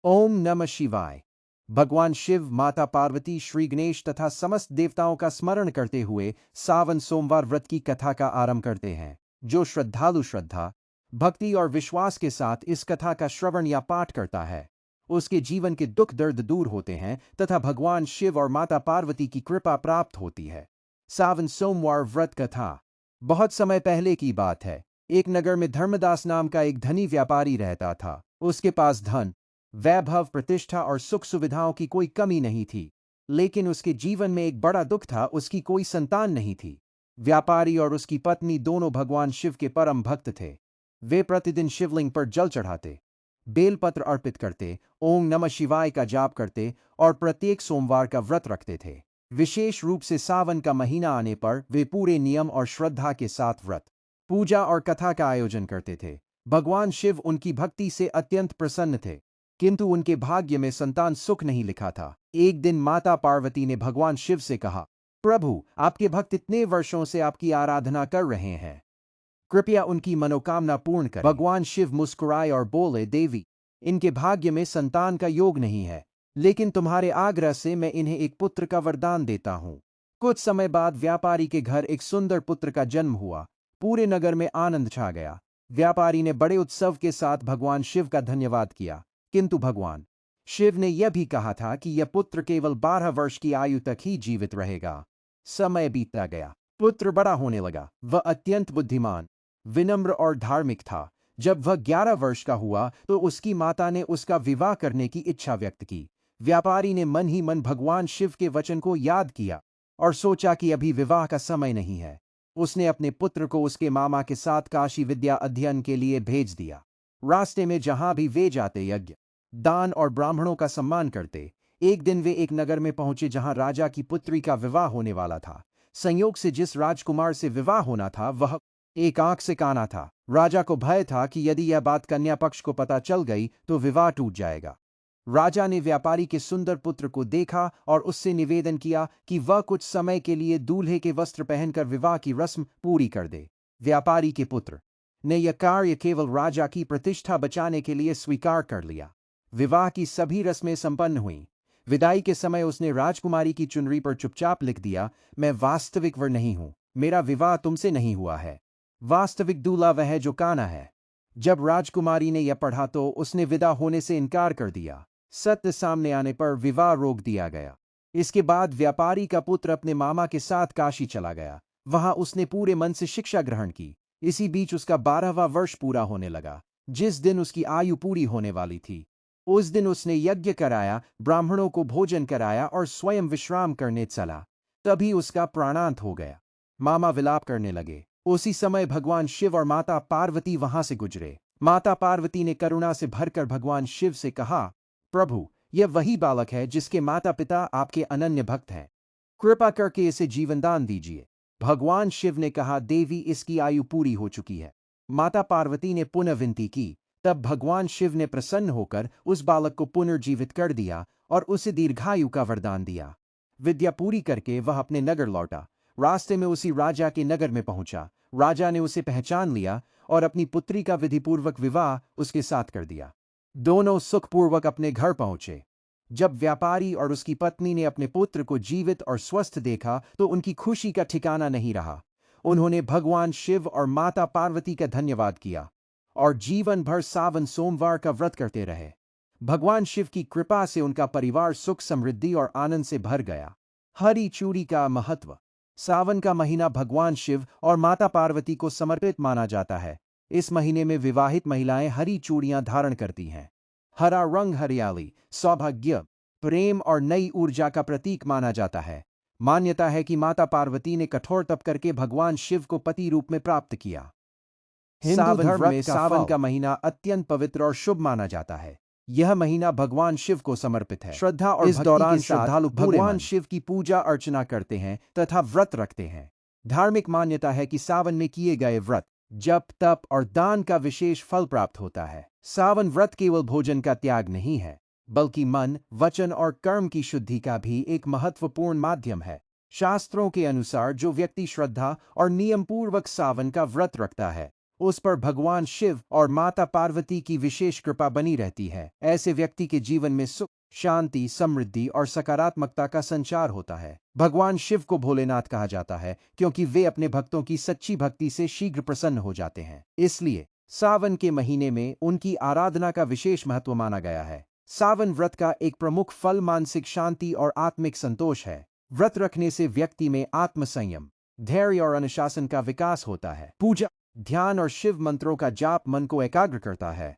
ओम नमः शिवाय। भगवान शिव, माता पार्वती, श्री गणेश तथा समस्त देवताओं का स्मरण करते हुए सावन सोमवार व्रत की कथा का आरंभ करते हैं। जो श्रद्धालु श्रद्धा, भक्ति और विश्वास के साथ इस कथा का श्रवण या पाठ करता है, उसके जीवन के दुख दर्द दूर होते हैं तथा भगवान शिव और माता पार्वती की कृपा प्राप्त होती है। सावन सोमवार व्रत कथा। बहुत समय पहले की बात है। एक नगर में धर्मदास नाम का एक धनी व्यापारी रहता था। उसके पास धन, वैभव, प्रतिष्ठा और सुख सुविधाओं की कोई कमी नहीं थी। लेकिन उसके जीवन में एक बड़ा दुख था, उसकी कोई संतान नहीं थी। व्यापारी और उसकी पत्नी दोनों भगवान शिव के परम भक्त थे। वे प्रतिदिन शिवलिंग पर जल चढ़ाते, बेलपत्र अर्पित करते, ओम नमः शिवाय का जाप करते और प्रत्येक सोमवार का व्रत रखते थे। विशेष रूप से सावन का महीना आने पर वे पूरे नियम और श्रद्धा के साथ व्रत, पूजा और कथा का आयोजन करते थे। भगवान शिव उनकी भक्ति से अत्यंत प्रसन्न थे, किंतु उनके भाग्य में संतान सुख नहीं लिखा था। एक दिन माता पार्वती ने भगवान शिव से कहा, प्रभु, आपके भक्त इतने वर्षों से आपकी आराधना कर रहे हैं, कृपया उनकी मनोकामना पूर्ण करें। भगवान शिव मुस्कुराए और बोले, देवी, इनके भाग्य में संतान का योग नहीं है, लेकिन तुम्हारे आग्रह से मैं इन्हें एक पुत्र का वरदान देता हूं। कुछ समय बाद व्यापारी के घर एक सुंदर पुत्र का जन्म हुआ। पूरे नगर में आनंद छा गया। व्यापारी ने बड़े उत्सव के साथ भगवान शिव का धन्यवाद किया, किंतु भगवान शिव ने यह भी कहा था कि यह पुत्र केवल 12 वर्ष की आयु तक ही जीवित रहेगा। समय बीतता गया। पुत्र बड़ा होने लगा। वह अत्यंत बुद्धिमान, विनम्र और धार्मिक था। जब वह 11 वर्ष का हुआ तो उसकी माता ने उसका विवाह करने की इच्छा व्यक्त की। व्यापारी ने मन ही मन भगवान शिव के वचन को याद किया और सोचा कि अभी विवाह का समय नहीं है। उसने अपने पुत्र को उसके मामा के साथ काशी विद्या अध्ययन के लिए भेज दिया। रास्ते में जहां भी वे जाते, यज्ञ, दान और ब्राह्मणों का सम्मान करते। एक दिन वे एक नगर में पहुंचे जहां राजा की पुत्री का विवाह होने वाला था। संयोग से जिस राजकुमार से विवाह होना था वह एक आंख से काना था। राजा को भय था कि यदि यह बात कन्या पक्ष को पता चल गई तो विवाह टूट जाएगा। राजा ने व्यापारी के सुंदर पुत्र को देखा और उससे निवेदन किया कि वह कुछ समय के लिए दूल्हे के वस्त्र पहनकर विवाह की रस्म पूरी कर दे। व्यापारी के पुत्र ने यह कार्य केवल राजा की प्रतिष्ठा बचाने के लिए स्वीकार कर लिया। विवाह की सभी रस्में संपन्न हुईं। विदाई के समय उसने राजकुमारी की चुनरी पर चुपचाप लिख दिया, मैं वास्तविक वर नहीं हूं, मेरा विवाह तुमसे नहीं हुआ है। वास्तविक दूल्हा वह है जो काना है। जब राजकुमारी ने यह पढ़ा तो उसने विदा होने से इनकार कर दिया। सत्य सामने आने पर विवाह रोक दिया गया। इसके बाद व्यापारी का पुत्र अपने मामा के साथ काशी चला गया। वहां उसने पूरे मन से शिक्षा ग्रहण की। इसी बीच उसका 12वां वर्ष पूरा होने लगा। जिस दिन उसकी आयु पूरी होने वाली थी, उस दिन उसने यज्ञ कराया, ब्राह्मणों को भोजन कराया और स्वयं विश्राम करने चला। तभी उसका प्राणांत हो गया। मामा विलाप करने लगे। उसी समय भगवान शिव और माता पार्वती वहां से गुजरे। माता पार्वती ने करुणा से भरकर भगवान शिव से कहा, प्रभु, यह वही बालक है जिसके माता पिता आपके अनन्य भक्त हैं। कृपा करके इसे जीवनदान दीजिए। भगवान शिव ने कहा, देवी, इसकी आयु पूरी हो चुकी है। माता पार्वती ने पुनः विनती की। तब भगवान शिव ने प्रसन्न होकर उस बालक को पुनर्जीवित कर दिया और उसे दीर्घायु का वरदान दिया। विद्या पूरी करके वह अपने नगर लौटा। रास्ते में उसी राजा के नगर में पहुंचा। राजा ने उसे पहचान लिया और अपनी पुत्री का विधिपूर्वक विवाह उसके साथ कर दिया। दोनों सुखपूर्वक अपने घर पहुंचे। जब व्यापारी और उसकी पत्नी ने अपने पुत्र को जीवित और स्वस्थ देखा तो उनकी खुशी का ठिकाना नहीं रहा। उन्होंने भगवान शिव और माता पार्वती का धन्यवाद किया और जीवन भर सावन सोमवार का व्रत करते रहे। भगवान शिव की कृपा से उनका परिवार सुख, समृद्धि और आनंद से भर गया। हरी चूड़ी का महत्व। सावन का महीना भगवान शिव और माता पार्वती को समर्पित माना जाता है। इस महीने में विवाहित महिलाएं हरी चूड़ियां धारण करती हैं। हरा रंग हरियाली, सौभाग्य, प्रेम और नई ऊर्जा का प्रतीक माना जाता है। मान्यता है कि माता पार्वती ने कठोर तप करके भगवान शिव को पति रूप में प्राप्त किया। हिंदू धर्म में सावन का महीना अत्यंत पवित्र और शुभ माना जाता है। यह महीना भगवान शिव को समर्पित है। श्रद्धा और इस दौरान श्रद्धालु भगवान शिव की पूजा अर्चना करते हैं तथा व्रत रखते हैं। धार्मिक मान्यता है कि सावन में किए गए व्रत, जप, तप और दान का विशेष फल प्राप्त होता है। सावन व्रत केवल भोजन का त्याग नहीं है, बल्कि मन, वचन और कर्म की शुद्धि का भी एक महत्वपूर्ण माध्यम है। शास्त्रों के अनुसार जो व्यक्ति श्रद्धा और नियम पूर्वक सावन का व्रत रखता है, उस पर भगवान शिव और माता पार्वती की विशेष कृपा बनी रहती है। ऐसे व्यक्ति के जीवन में सुख, शांति, समृद्धि और सकारात्मकता का संचार होता है। भगवान शिव को भोलेनाथ कहा जाता है क्योंकि वे अपने भक्तों की सच्ची भक्ति से शीघ्र प्रसन्न हो जाते हैं। इसलिए सावन के महीने में उनकी आराधना का विशेष महत्व माना गया है। सावन व्रत का एक प्रमुख फल मानसिक शांति और आत्मिक संतोष है। व्रत रखने से व्यक्ति में आत्मसंयम, धैर्य और अनुशासन का विकास होता है। पूजा, ध्यान और शिव मंत्रों का जाप मन को एकाग्र करता है